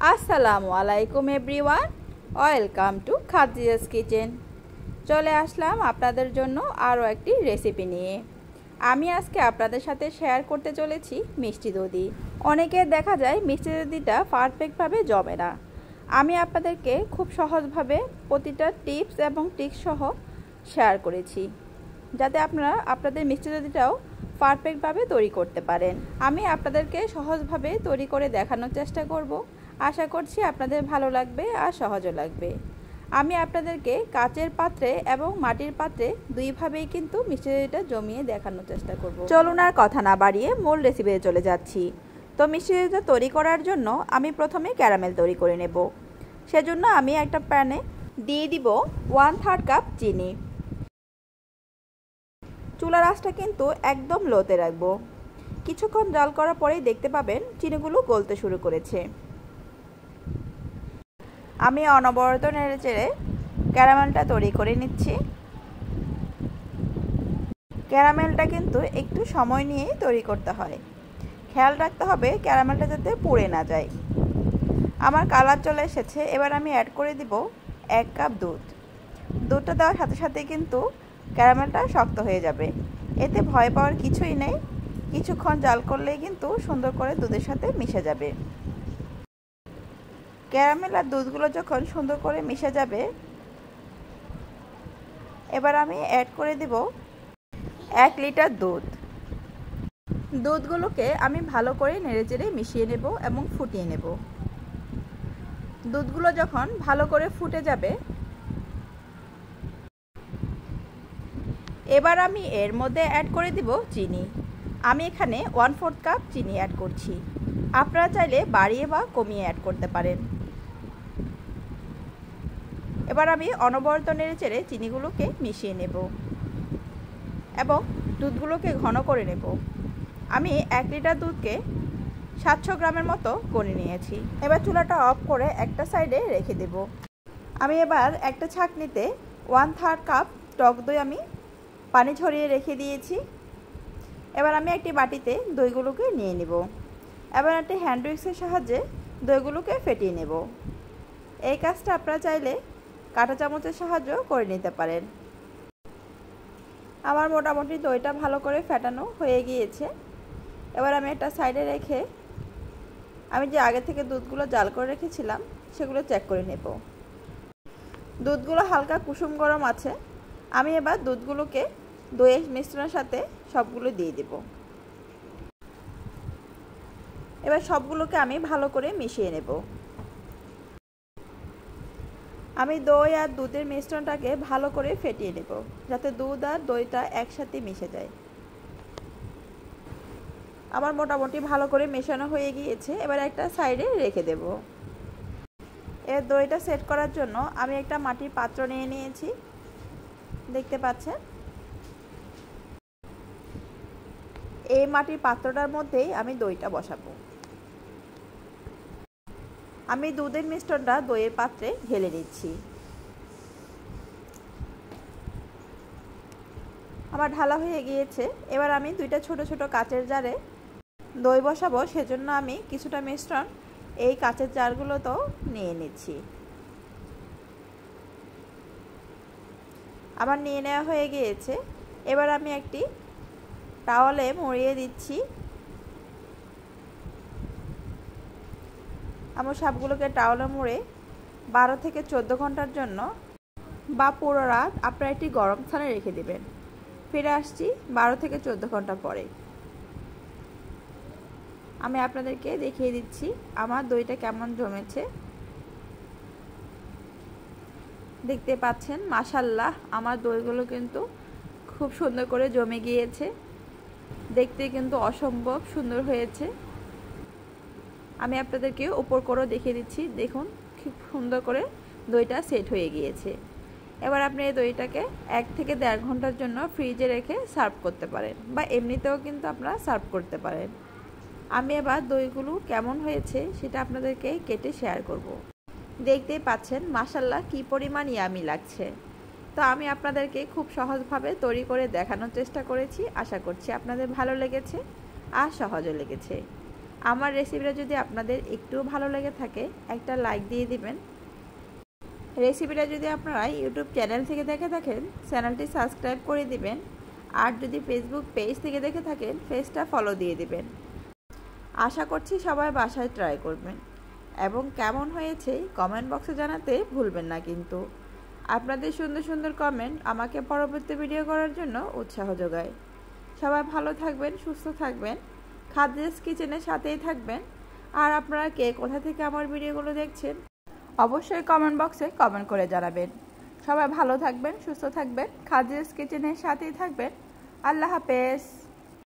আসসালামু আলাইকুম everyone, welcome to Khadija's kitchen. চলে আসলাম আপনাদের জন্য আরও একটি রেসিপি নিয়ে। আমি আজকে আপনাদের সাথে শেয়ার করতে চলেছি মিষ্টি দধি। অনেকে দেখা যায় মিষ্টি দধিটা পারফেক্টভাবে জমে না। আমি আপনাদেরকে খুব সহজভাবে প্রতিটা টিপস এবং ট্রিক্স সহ শেয়ার করেছি, যাতে আপনারা আপনাদের মিষ্টি দধিটাও পারফেক্টভাবে তৈরি করতে পারেন। আমি আপনাদেরকে সহজভাবে তৈরি করে দেখানোর চেষ্টা করব। আশা করছি আপনাদের ভালো লাগবে আর সহজও লাগবে। আমি আপনাদেরকে কাচের পাত্রে এবং মাটির পাত্রে দুইভাবেই কিন্তু মিষ্টি দধিটা জমিয়ে দেখানোর চেষ্টা করব। চলুন আর কথা না বাড়িয়ে মূল রেসিপিতে চলে যাচ্ছি। তো মিষ্টি দধিটা তৈরি করার জন্য আমি প্রথমে ক্যারামেল তৈরি করে নেব। সেজন্য আমি একটা প্যানে দিয়ে দিব 1/3 কাপ চিনি। চুলার আঁচটা কিন্তু একদম লোতে রাখবো। কিছুক্ষণ জাল করার পরেই দেখতে পাবেন চিনিগুলো গলতে শুরু করেছে। আমি অনবরত নেড়েচেড়ে ক্যারামেলটা তৈরি করে নিচ্ছি। ক্যারামেলটা কিন্তু একটু সময় নিয়েই তৈরি করতে হয়। খেয়াল রাখতে হবে ক্যারামেলটা যাতে পুড়ে না যায়। আমার কালার চলে এসেছে। এবার আমি অ্যাড করে দিব 1 কাপ দুধ। দুধটা দেওয়ার সাথে সাথে কিন্তু ক্যারামেলটা শক্ত হয়ে যাবে। এতে ভয় পাওয়ার কিছুই নেই। কিছুক্ষণ জাল করলেই কিন্তু সুন্দর করে দুধের সাথে মিশে যাবে। ক্যারামেল আর দুধগুলো যখন সুন্দর করে মিশে যাবে, এবার আমি অ্যাড করে দেব 1 লিটার দুধ। দুধগুলোকে আমি ভালো করে নেড়েচেড়ে মিশিয়ে নেব এবং ফুটিয়ে নেব। দুধগুলো যখন ভালো করে ফুটে যাবে, এবার আমি এর মধ্যে অ্যাড করে দিব চিনি। আমি এখানে 1/4 কাপ চিনি অ্যাড করছি। আপনারা চাইলে বাড়িয়ে বা কমিয়ে অ্যাড করতে পারেন। এবার আমি অনবরত নেড়েচেড়ে চিনিগুলোকে মিশিয়ে নেব এবং দুধগুলোকে ঘন করে নেব। আমি 1 লিটার দুধকে 700 গ্রামের মতো করে নিয়েছি। এবার চুলাটা অফ করে একটা সাইডে রেখে দেব। আমি এবার একটা ছাঁকনিতে 1/3 কাপ টক দই আমি পানি ঝরিয়ে রেখে দিয়েছি। এবার আমি একটি বাটিতে দইগুলোকে নিয়ে নেব। এবার একটি হ্যান্ড উইক্সের সাহায্যে দইগুলোকে ফেটিয়ে নেব। এই কাজটা আপনারা চাইলে কাঁটা চামচের সাহায্য করে নিতে পারেন। আমার মোটামুটি দইটা ভালো করে ফেটানো হয়ে গিয়েছে। এবার আমি একটা সাইডে রেখে আমি যে আগে থেকে দুধগুলো জাল করে রেখেছিলাম সেগুলো চেক করে নেব। দুধগুলো হালকা কুসুম গরম আছে। আমি এবার দুধগুলোকে দইয়ের মিশ্রণের সাথে সবগুলো দিয়ে দেব। এবার সবগুলোকে আমি ভালো করে মিশিয়ে নেব। আমি দই আর দুধের মিশ্রণটাকে ভালো করে ফেটিয়ে নেব, যাতে দুধ আর দইটা একসাথে মিশে যায়। আমার মোটামুটি ভালো করে মেশানো হয়ে গিয়েছে। এবার একটা সাইডে রেখে দেব। এর দইটা সেট করার জন্য আমি একটা মাটির পাত্র নিয়ে নিয়েছি, দেখতে পাচ্ছেন। এই মাটির পাত্রটার মধ্যেই আমি দইটা বসাবো। আমি দুধের মিশ্রণটা দইয়ের পাত্রে ঢেলে নিচ্ছি। আমার ঢালা হয়ে গিয়েছে। এবার আমি দুইটা ছোট ছোট কাচের জারে দই বসাবো। সেজন্য আমি কিছুটা মিশ্রণ এই কাচের জারগুলোতেও নিয়ে নিচ্ছি। আমার নিয়ে নেওয়া হয়ে গিয়েছে। এবার আমি একটি টাওয়ালে মুড়িয়ে দিচ্ছি। আমার সবগুলোকে টাওয়ালে মুড়ে 12 থেকে 14 ঘন্টার জন্য বা পুরো রাত আপনারা একটি গরম স্থানে রেখে দেবেন। ফিরে আসছি 12 থেকে 14 ঘন্টা পরে। আমি আপনাদেরকে দেখিয়ে দিচ্ছি আমার দইটা কেমন জমেছে। দেখতে পাচ্ছেন মাশাআল্লাহ, আমার দইগুলো কিন্তু খুব সুন্দর করে জমে গিয়েছে। দেখতে কিন্তু অসম্ভব সুন্দর হয়েছে। আমি আপনাদেরকে উপর করেও দেখিয়ে দিচ্ছি। দেখুন খুব সুন্দর করে দইটা সেট হয়ে গিয়েছে। এবার আপনি এই দইটাকে 1 থেকে 1.5 ঘন্টার জন্য ফ্রিজে রেখে সার্ভ করতে পারেন, বা এমনিতেও কিন্তু আপনারা সার্ভ করতে পারেন। আমি এবার দইগুলো কেমন হয়েছে সেটা আপনাদেরকে কেটে শেয়ার করব। দেখতেই পাচ্ছেন মাশাআল্লাহ কি পরিমাণ ইয়ামি লাগছে। তো আমি আপনাদেরকে খুব সহজভাবে তৈরি করে দেখানোর চেষ্টা করেছি। আশা করছি আপনাদের ভালো লেগেছে আর সহজও লেগেছে। আমার রেসিপিটা যদি আপনাদের একটু ভালো লেগে থাকে একটা লাইক দিয়ে দিবেন। রেসিপিটা যদি আপনারা ইউটিউব চ্যানেল থেকে দেখে থাকেন চ্যানেলটি সাবস্ক্রাইব করে দিবেন, আর যদি ফেসবুক পেজ থেকে দেখে থাকেন পেজটা ফলো দিয়ে দিবেন। আশা করছি সবাই বাসায় ট্রাই করবেন এবং কেমন হয়েছে কমেন্ট বক্সে জানাতে ভুলবেন না। কিন্তু আপনাদের সুন্দর সুন্দর কমেন্ট আমাকে পরবর্তী ভিডিও করার জন্য উৎসাহ যোগায়। সবাই ভালো থাকবেন, সুস্থ থাকবেন, খাদিজাস কিচেনের সাথেই থাকবেন। আর আপনারা কে কোথা থেকে আমার ভিডিওগুলো দেখছেন অবশ্যই কমেন্ট বক্সে কমেন্ট করে জানাবেন। সবাই ভালো থাকবেন, সুস্থ থাকবেন, খাদিজাস কিচেনের সাথেই থাকবেন। আল্লাহ হাফেজ।